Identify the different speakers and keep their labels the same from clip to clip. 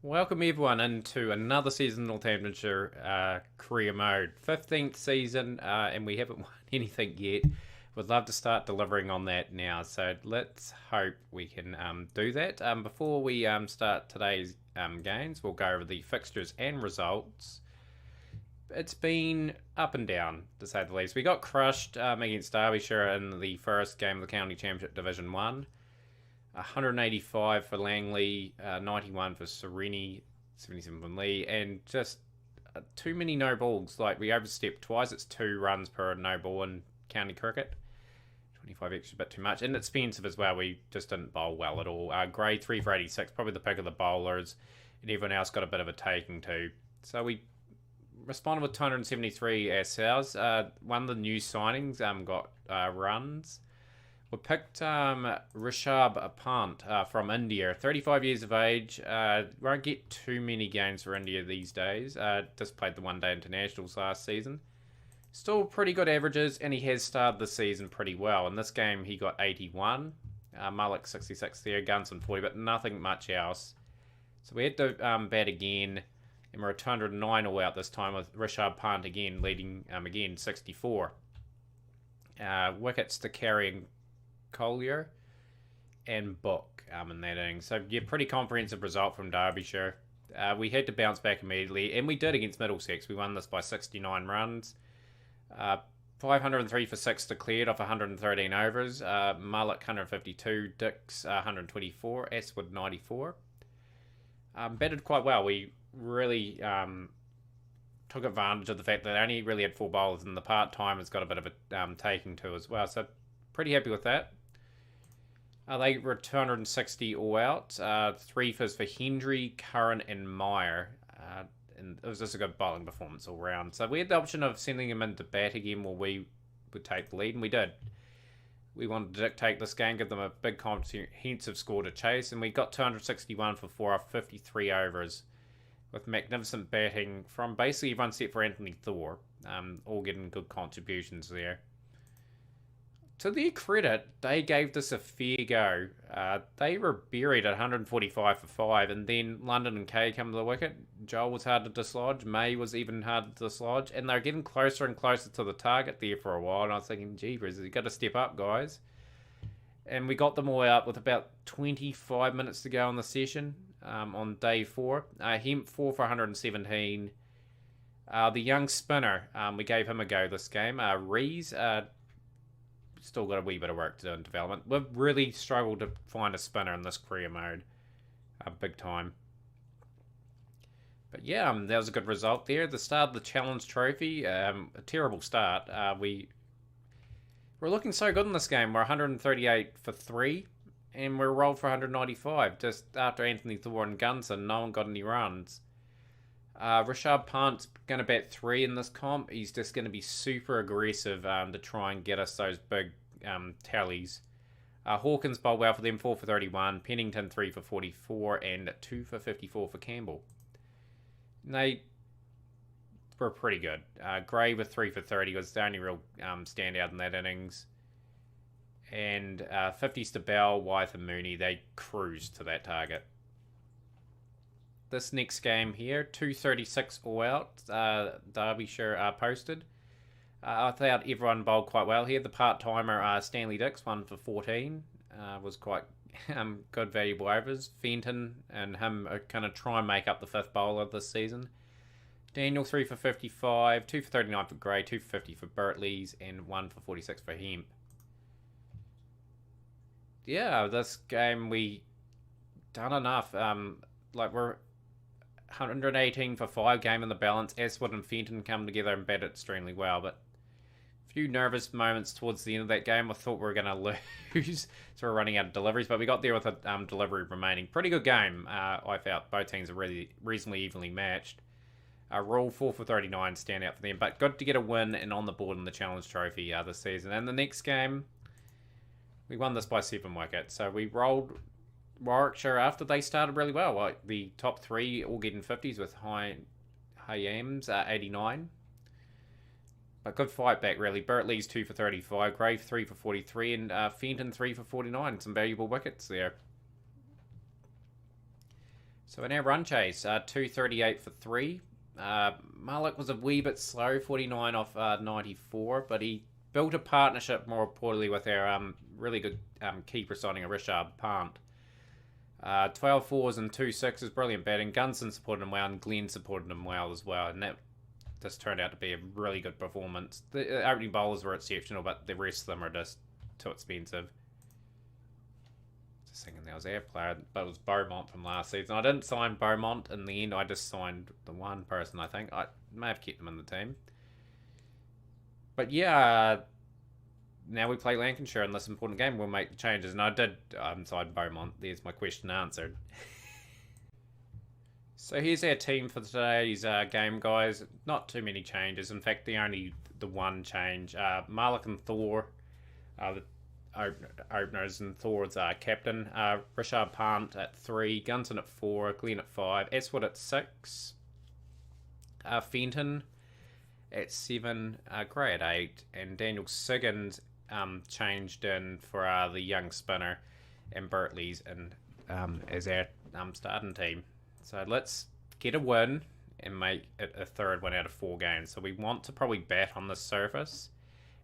Speaker 1: Welcome everyone into another season of Northamptonshire career mode. 15th season, and we haven't won anything yet. Would love to start delivering on that now, so let's hope we can do that. Before we start today's games, we'll go over the fixtures and results. It's been up and down, to say the least. We got crushed against Derbyshire in the first game of the County Championship Division 1. 185 for Langley, 91 for Sereni, 77 for Lee, and just too many no balls. Like, we overstepped twice. It's 2 runs per no ball in county cricket. 25 extra, a bit too much. And it's expensive as well. We just didn't bowl well at all. Gray, 3 for 86, probably the pick of the bowlers, and everyone else got a bit of a taking too. So we responded with 273 ourselves. One of the new signings got runs. We picked Rishabh Pant from India, 35 years of age. Won't get too many games for India these days. Just played the one-day internationals last season. Still pretty good averages, and he has started the season pretty well. In this game, he got 81. Malik 66 there, Gunson 40, but nothing much else. So we had to bat again, and we're at 209 all out this time with Rishabh Pant again leading 64. Wickets to carrying Collier and Book in that inning. So, yeah, pretty comprehensive result from Derbyshire. We had to bounce back immediately, and we did against Middlesex. We won this by 69 runs. 503 for 6 declared off 113 overs. Mullock 152, Dix 124, Aswood 94. Batted quite well. We really took advantage of the fact that they only really had 4 bowlers, and the part-timers got a bit of a taking to as well. So, pretty happy with that. They were 260 all out. 3 fizz for Hendry, Curran, and Meyer. And it was just a good bowling performance all round. So we had the option of sending him into bat again while we would take the lead, and we did. We wanted to dictate this game, give them a big comprehensive score to chase, and we got 261 for 4 off 53 overs, with magnificent batting from basically everyone except for Anthony Thor, all getting good contributions there. To their credit, they gave this a fair go. They were buried at 145 for 5, and then London and Kay come to the wicket. Joel was hard to dislodge. May was even hard to dislodge, and they were getting closer and closer to the target there for a while, and I was thinking, jeepers, you've got to step up, guys. And we got them all out with about 25 minutes to go on the session on day 4. Hemp 4 for 117. The young spinner, we gave him a go this game. Rees, still got a wee bit of work to do in development. We've really struggled to find a spinner in this career mode. Big time. But yeah, that was a good result there. The start of the Challenge Trophy, a terrible start. We're looking so good in this game. We're 138 for 3, and we're rolled for 195. Just after Anthony Thor and Gunson, no one got any runs. Rishabh Pant's going to bat 3 in this comp. He's just going to be super aggressive to try and get us those big tallies. Hawkins bowled well for them, 4 for 31. Pennington 3 for 44 and 2 for 54 for Campbell. They were pretty good. Gray with 3 for 30 was the only real standout in that innings. And 50s to Bell, Wyeth and Mooney, they cruised to that target. This next game here, 236 all out. Derbyshire posted. I thought everyone bowled quite well here. The part-timer Stanley Dix, 1 for 14, was quite good, valuable overs. Fenton and him are going to try and make up the 5th bowler this season. Daniel 3 for 55, 2 for 39 for Gray, 2 for 50 for Bertleys, and 1 for 46 for Hemp. Yeah, this game we done enough. We're 118 for 5 game in the balance. Aswood and Fenton come together and bat extremely well, but a few nervous moments towards the end of that game. I thought we were going to lose, so we're running out of deliveries, but we got there with a delivery remaining. Pretty good game, I felt. Both teams are really reasonably evenly matched. Rule 4 for 39 stand out for them, but good to get a win and on the board in the Challenge Trophy this season. And the next game, we won this by 7 wickets, so we rolled Warwickshire after they started really well. Like the top 3 all getting 50s with Hayams 89. But good fight back, really. Bertleys 2 for 35, Grave 3 for 43, and Fenton 3 for 49. Some valuable wickets there. So in our run chase, 238 for 3. Malik was a wee bit slow, 49 off 94, but he built a partnership more importantly with our really good keeper signing, Richard Pant. 12 fours and 2 sixes, brilliant batting. Gunson supported him well, and Glenn supported him well as well, and that just turned out to be a really good performance. The opening bowlers were exceptional, but the rest of them are just too expensive. Just thinking there was our player, but it was Beaumont from last season. I didn't sign Beaumont in the end. I just signed the one person, I think. I may have kept them in the team. But yeah, now we play Lancashire in this important game. We'll make the changes. And I did sign Beaumont. There's my question answered. So here's our team for today's game, guys. Not too many changes. In fact, the one change. Malik and Thor, the openers, and Thor's captain. Richard Pant at 3, Gunson at 4, Glenn at 5, Eswood at 6, Fenton at 7, Gray at 8, and Daniel Siggins changed in for the young spinner, and Bertley's as our starting team. So let's get a win and make it a third win out of 4 games. So we want to probably bat on this surface,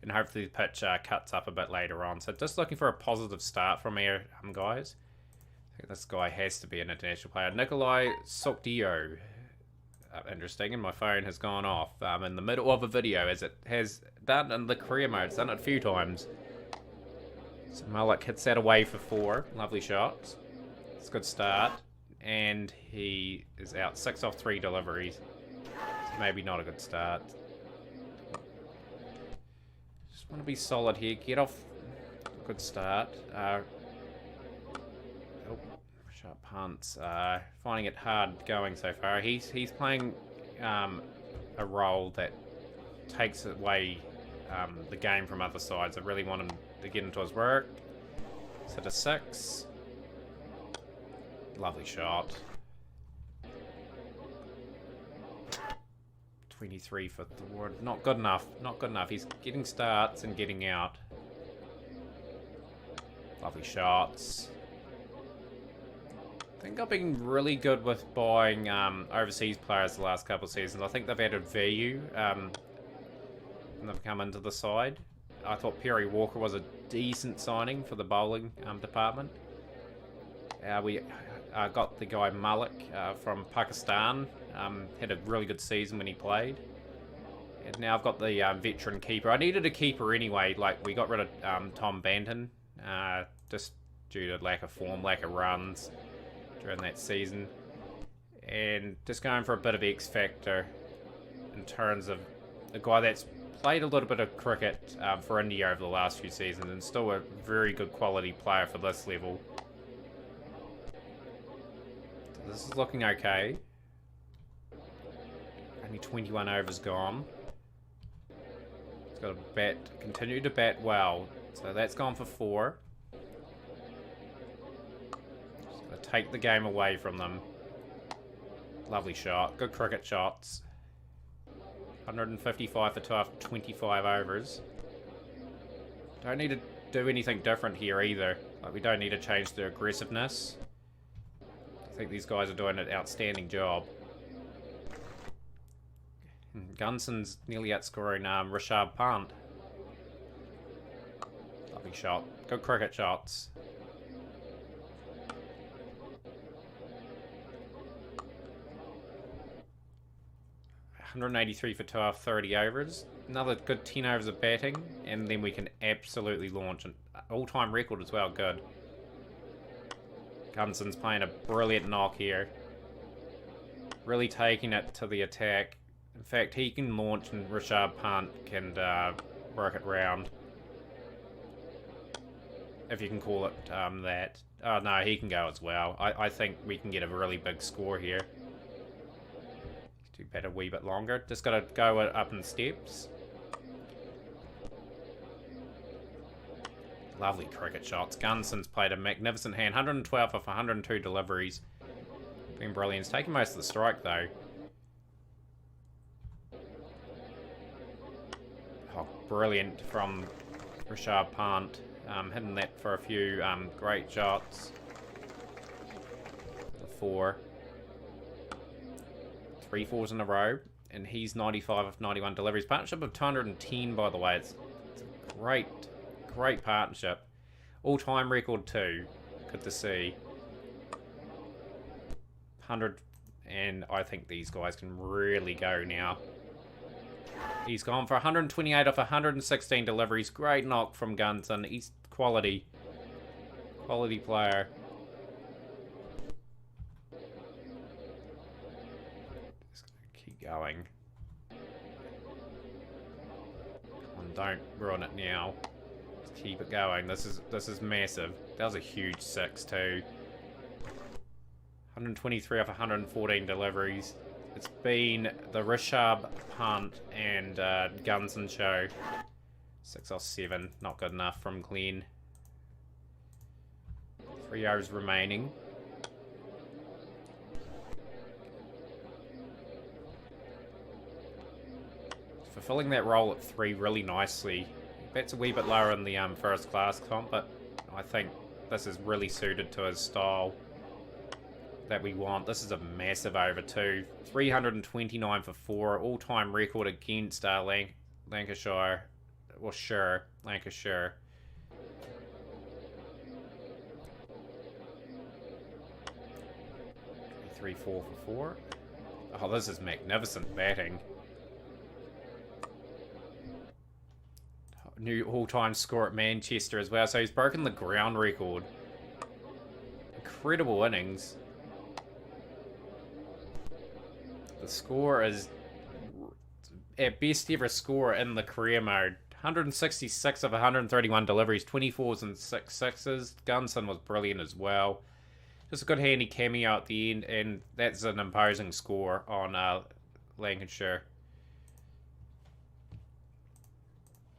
Speaker 1: and hopefully the pitch cuts up a bit later on. So just looking for a positive start from here, guys. I think this guy has to be an international player. Nikolai Sokdio. Interesting, and my phone has gone off in the middle of a video, as it has done in the career mode. It's done it a few times. So Malik hits that away for 4. Lovely shot. It's a good start. And he is out 6 off 3 deliveries. So maybe not a good start. Just want to be solid here. Get off. Good start. Sharp punts. Finding it hard going so far. He's playing a role that takes away the game from other sides. I really want him to get into his work. So to 6. Lovely shot. 23 for Thor. Not good enough. Not good enough. He's getting starts and getting out. Lovely shots. I think I've been really good with buying overseas players the last couple of seasons. I think they've added value when they've come into the side. I thought Perry Walker was a decent signing for the bowling department. We got the guy Malik from Pakistan. Had a really good season when he played. And now I've got the veteran keeper. I needed a keeper anyway. Like, we got rid of Tom Banton just due to lack of form, lack of runs during that season. And just going for a bit of X factor in terms of a guy that's played a little bit of cricket for India over the last few seasons and still a very good quality player for this level. This is looking okay. Only 21 overs gone. It's got to bat, continue to bat well. So that's gone for 4. Just going to take the game away from them. Lovely shot. Good cricket shots. 155 for 12, 25 overs. Don't need to do anything different here either. Like, we don't need to change the aggressiveness. I think these guys are doing an outstanding job. Gunson's nearly outscoring Richard Pant. Lovely shot. Good cricket shots. $183 for 12, 30 overs. Another good 10 overs of batting, and then we can absolutely launch an all-time record as well. Good. Gunson's playing a brilliant knock here. Really taking it to the attack. In fact, he can launch and Richard Pant can work it round. If you can call it that. Oh no, he can go as well. I think we can get a really big score here. Do better a wee bit longer. Just got to go up in steps. Lovely cricket shots. Gunson's played a magnificent hand. 112 off 102 deliveries. Been brilliant. He's taking most of the strike though. Oh, brilliant from Richard Pant. Hitting that for a few great shots. 4. 3 fours in a row. And he's 95 of 91 deliveries. Partnership of 210, by the way. It's a great partnership. All-time record too. Good to see. 100, and I think these guys can really go now. He's gone for 128 off 116 deliveries. Great knock from Gunson. He's quality player. Just gonna keep going. Come on, don't ruin it now. Just keep it going. This is massive. That was a huge 6 too. 123 off 114 deliveries. It's been the Rishab, Hunt, and Gunson show. 6 off 7, not good enough from Glenn. 3 overs remaining. Fulfilling that role at 3 really nicely. That's a wee bit lower in the first class comp, but I think this is really suited to his style that we want. This is a massive over too. 329 for 4, all-time record against Lancashire. Well, sure, Lancashire. Three, 4 for 4. Oh, this is magnificent batting. New all-time score at Manchester as well. So he's broken the ground record. Incredible innings. The score is at best ever score in the career mode. 166 of 131 deliveries, 24s and 6 sixes. Gunson was brilliant as well. Just a good handy cameo at the end, and that's an imposing score on Lancashire.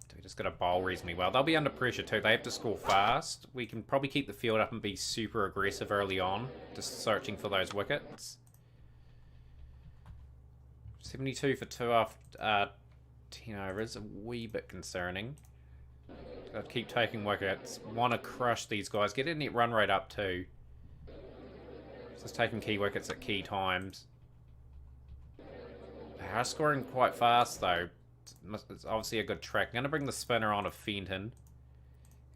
Speaker 1: So we just got to bowl reasonably well. They'll be under pressure too. They have to score fast. We can probably keep the field up and be super aggressive early on, just searching for those wickets. 72 for 2 after 10 overs, a wee bit concerning. Got to keep taking wickets. Want to crush these guys. Get a net run rate up too. Just taking key wickets at key times. They are scoring quite fast though. It's obviously a good track. I'm going to bring the spinner on of Fenton.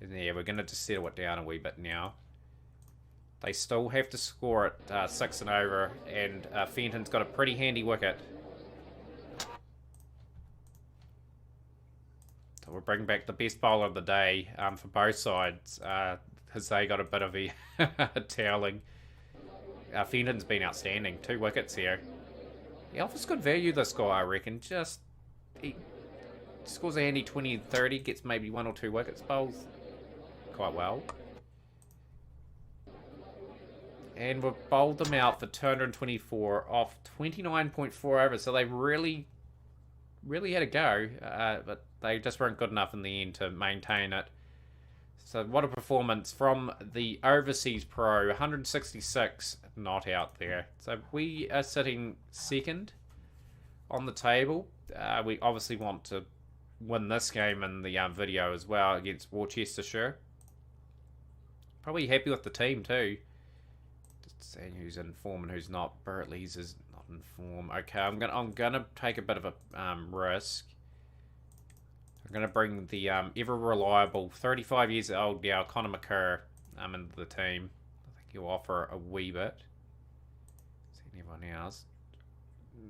Speaker 1: And yeah, we're going to just settle it down a wee bit now. They still have to score at 6 and over, and Fenton's got a pretty handy wicket. So we're bringing back the best bowler of the day for both sides. Jose got a bit of a toweling. Fenton's been outstanding. 2 wickets here. He offers good value, this guy, I reckon. He scores a handy 20 and 30, gets maybe 1 or 2 wickets, bowls quite well. And we've bowled them out for 224 off 29.4 overs. So they really had a go, but they just weren't good enough in the end to maintain it. So what a performance from the overseas pro. 166 not out there. So we are sitting second on the table. We obviously want to win this game in the video as well against Worcestershire. Probably happy with the team too. Just seeing who's in form and who's not. Burtley's is not in form. Okay, I'm gonna take a bit of a risk. I'm going to bring the ever-reliable, 35 years old now, Connor McCurr into the team. I think he'll offer a wee bit. See anyone else?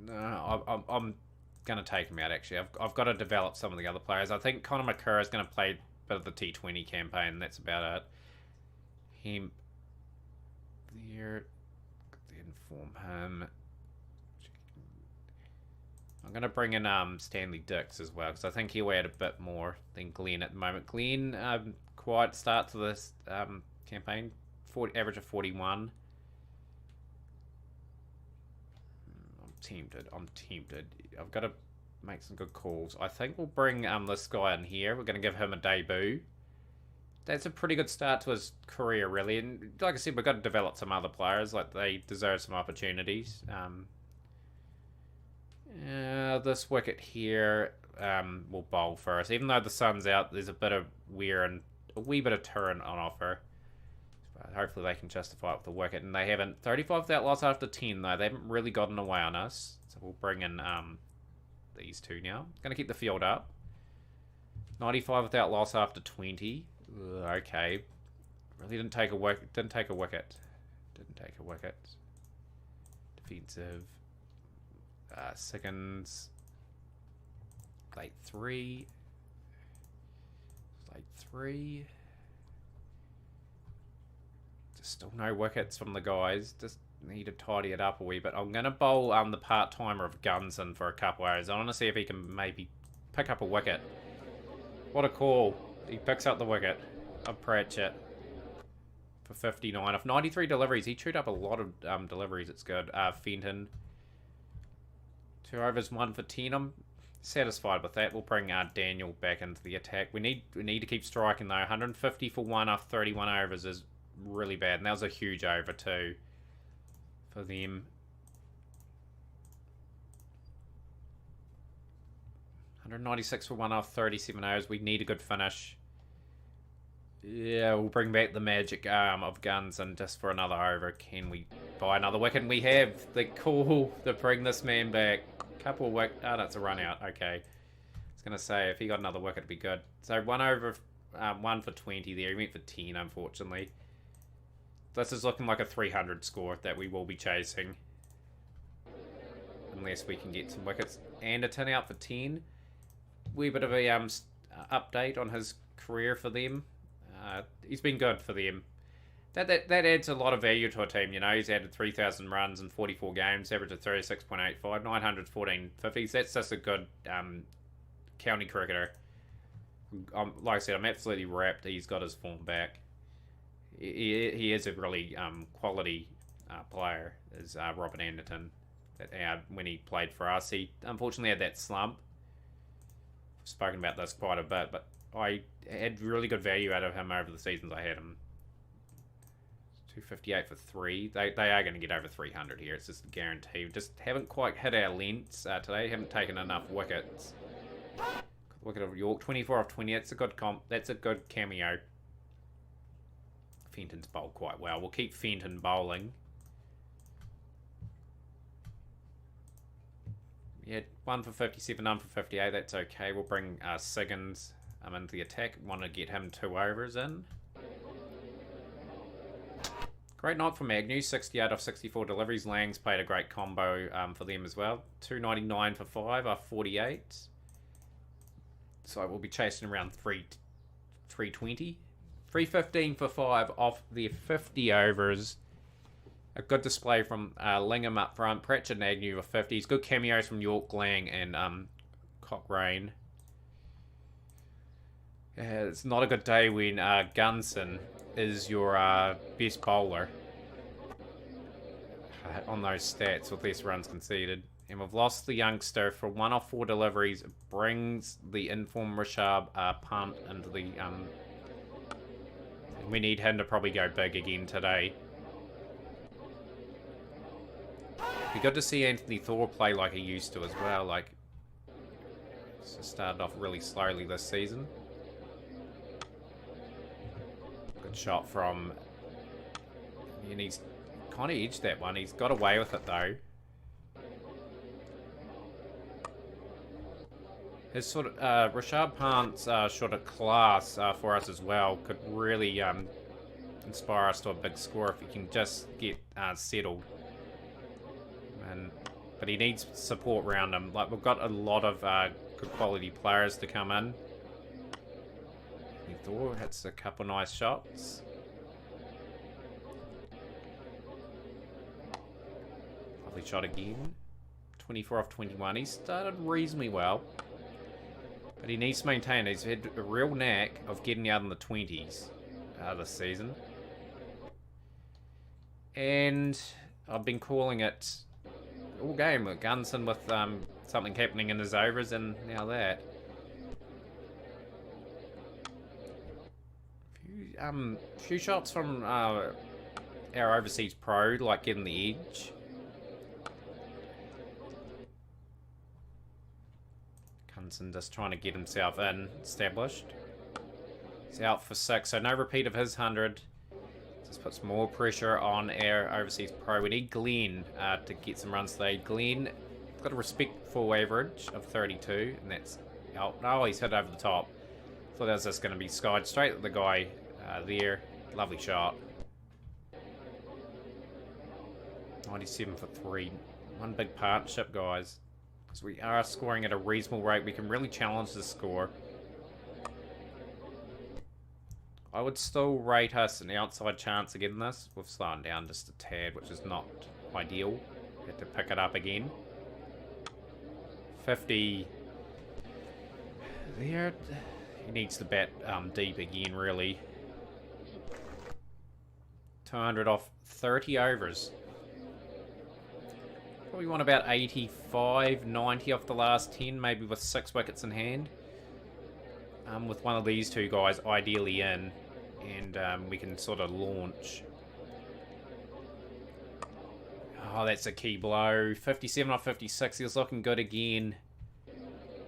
Speaker 1: No, I'm going to take him out, actually. I've got to develop some of the other players. I think Connor McCurr is going to play a bit of the T20 campaign. That's about it. Him there. Inform him. I'm going to bring in Stanley Dix as well, because I think he'll add a bit more than Glenn at the moment. Glenn, quiet start to this campaign, average of 41. I'm tempted. I've got to make some good calls. I think we'll bring this guy in here. We're going to give him a debut. That's a pretty good start to his career, really. And like I said, we've got to develop some other players. Like, they deserve some opportunities. This wicket here will bowl first. Even though the sun's out, there's a bit of wear and a wee bit of turn on offer. Hopefully they can justify it with the wicket, and they haven't. 35 without loss after 10, though. They haven't really gotten away on us. So we'll bring in these two now. Going to keep the field up. 95 without loss after 20. Okay. Really didn't take a wicket. Didn't take a wicket. Defensive. Seconds. Late 3. Just still no wickets from the guys. Just need to tidy it up a wee bit. I'm going to bowl the part-timer of Gunson for a couple hours. I want to see if he can maybe pick up a wicket. What a call. He picks up the wicket of Pratchett for 59. Of 93 deliveries, he chewed up a lot of deliveries. It's good. Fenton. 2 overs, 1 for 10. I'm satisfied with that. We'll bring Daniel back into the attack. We need to keep striking, though. 150 for 1 after 31 overs is really bad. And that was a huge over, too, for them. 196 for 1 after 37 overs. We need a good finish. Yeah, we'll bring back the magic arm of guns, and just for another over, can we buy another wicket? And we have the call to bring this man back. Couple of wickets. Oh, that's a run out. Okay. I was going to say, if he got another wicket, it'd be good. So 1 over, 1 for 20 there. He went for 10, unfortunately. This is looking like a 300 score that we will be chasing. Unless we can get some wickets. Anderton out for 10. Wee bit of a update on his career for them. He's been good for them. That adds a lot of value to a team, you know. He's added 3,000 runs in 44 games, average of 36.85, 914 50s. That's just a good county cricketer. Like I said, I'm absolutely wrapped he's got his form back. He is a really quality player, is Robert Anderton. When he played for us, he unfortunately had that slump. I've spoken about this quite a bit, but I had really good value out of him over the seasons I had him. 258 for 3. They are going to get over 300 here. It's just a guarantee. We just haven't quite hit our lengths today. Haven't taken enough wickets. Wicket of York, 24 off 20. That's a good That's a good cameo. Fenton's bowled quite well. We'll keep Fenton bowling. Yeah, 1 for 57, 1 for 58. That's okay. We'll bring Siggins into the attack. Want to get him 2 overs in. Great night for Magnew. 68 off 64 deliveries. Lang's played a great combo for them as well. 299 for 5 off 48. So we'll be chasing around 320. 315 for 5 off their 50 overs. A good display from Lingham up front. Pratchett and Agnew with 50s. Good cameos from York, Lang, and Cochrane. It's not a good day when Gunson is your best bowler on those stats with less runs conceded. And we've lost the youngster for 1 off 4 deliveries. It brings the informed Rashab punt into the... we need him to probably go big again today. It'd be good to see Anthony Thor play like he used to as well. Like, just started off really slowly this season. Good shot from... and he's kind of edged that one. He's got away with it though. His sort of Rashad Pant's shot of class for us as well could really inspire us to a big score if he can just get settled. But he needs support around him. Like, we've got a lot of good quality players to come in. Thor hits a couple nice shots. Lovely shot again. 24 off 21. He started reasonably well. But he needs to maintain. He's had a real knack of getting out in the 20s this season. And I've been calling it all game with Gunson with something happening in his overs, and now that. Few shots from our overseas pro, like getting the edge. Gunson just trying to get himself established. He's out for 6, so no repeat of his 100. Just puts more pressure on our overseas pro. We need Glenn to get some runs today. Glenn got a respectful average of 32, and that's out. Oh, he's hit over the top. Thought that was just going to be skied straight at the guy there. Lovely shot. 97 for 3. One big partnership, guys. Because we are scoring at a reasonable rate. We can really challenge the score. I would still rate us an outside chance again this. We've slowed down just a tad, which is not ideal. Had to pick it up again. 50. There. He needs to bat deep again, really. 200 off 30 overs. Probably want about 85, 90 off the last 10, maybe with 6 wickets in hand. With one of these two guys ideally in, and we can sort of launch. Oh, that's a key blow. 57 off 56, he was looking good again.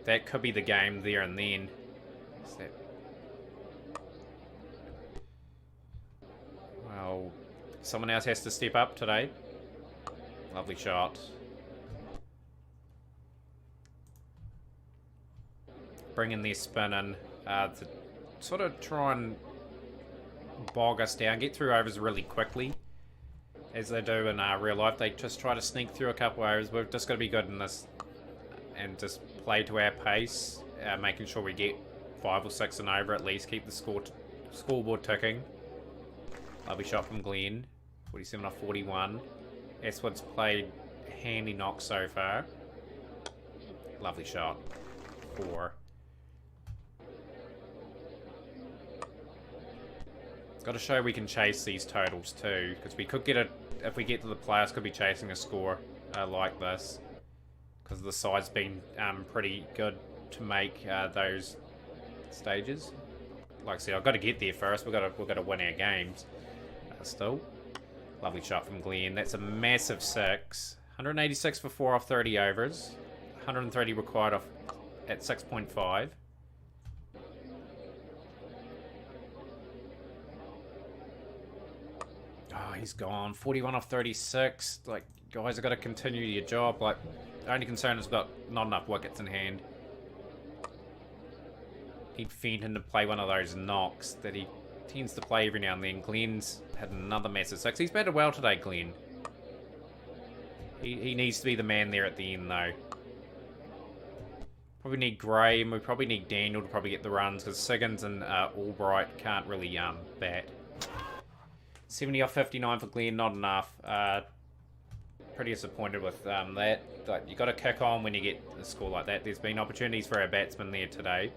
Speaker 1: That could be the game there and then. Well, someone else has to step up today. Lovely shot. Bring in their spin in to sort of try and bog us down. Get through overs really quickly. As they do in real life. They just try to sneak through a couple overs. We've just got to be good in this. And just play to our pace. Making sure we get 5 or 6 and over at least. Keep the scoreboard ticking. Lovely shot from Glenn. 47 off 41. Aswood's played handy knock so far. Lovely shot. 4. It's got to show we can chase these totals too, because we could get it if we get to the playoffs. Could be chasing a score like this, because the side's been pretty good to make those stages. Like I said, I've got to get there first. We've got to win our games. Still. Lovely shot from Glenn. That's a massive 6. 186 for 4 off 30 overs. 130 required off at 6.5. Oh, he's gone. 41 off 36. Like, guys have got to continue your job. Like, the only concern is we've got not enough wickets in hand. He'd feed him to play one of those knocks that he tends to play every now and then. Glenn's had another massive 6. He's batted well today, Glenn. He needs to be the man there at the end, though. Probably need Gray, and we probably need Daniel to probably get the runs, because Siggins and Albright can't really bat. 70 off 59 for Glenn, not enough. Pretty disappointed with that. But you got to kick on when you get a score like that. There's been opportunities for our batsmen there today.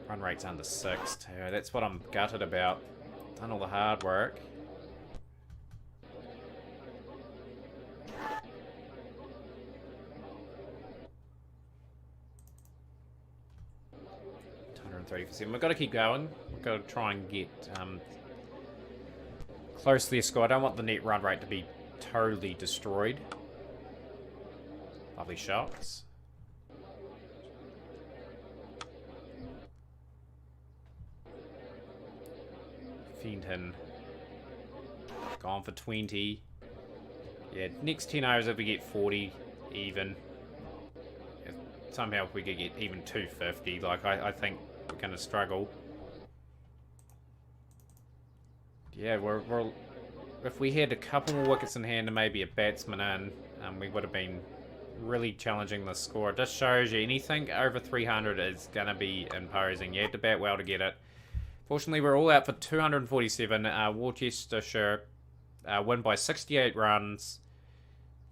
Speaker 1: Run rate's under 6 too. That's what I'm gutted about. Done all the hard work. %. We've got to keep going. We've got to try and get close to their score. I don't want the net run rate to be totally destroyed. Lovely shots. Fenton gone for 20. Yeah, next 10 overs if we get 40 even. Somehow if we could get even 250, like I think we're going to struggle. Yeah, we're if we had a couple more wickets in hand and maybe a batsman in, we would have been really challenging the score. It just shows you anything over 300 is going to be imposing. You have to bat well to get it. Fortunately, we're all out for 247. Worcestershire win by 68 runs.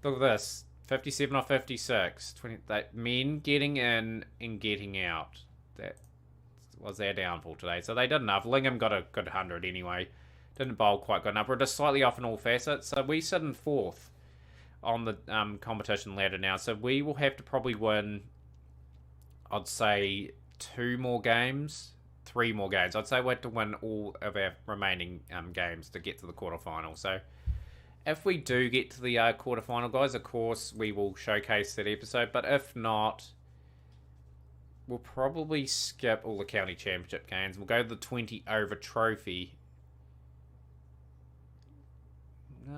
Speaker 1: Look at this. 57 off 56. Men getting in and getting out. That was their downfall today. So they did enough. Lingham got a good 100 anyway. Didn't bowl quite good enough. We're just slightly off in all facets. So we sit in 4th on the competition ladder now. So we will have to probably win, I'd say, 2 more games. 3 more games. I'd say we have to win all of our remaining games to get to the quarterfinal. So if we do get to the quarterfinal, guys, of course, we will showcase that episode. But if not, we'll probably skip all the county championship games. We'll go to the 20 over trophy.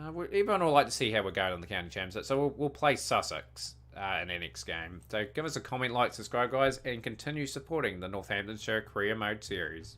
Speaker 1: Everyone will like to see how we're going on the county championship, so we'll play Sussex in our next game. So give us a comment, like, subscribe, guys, and continue supporting the Northamptonshire Career Mode series.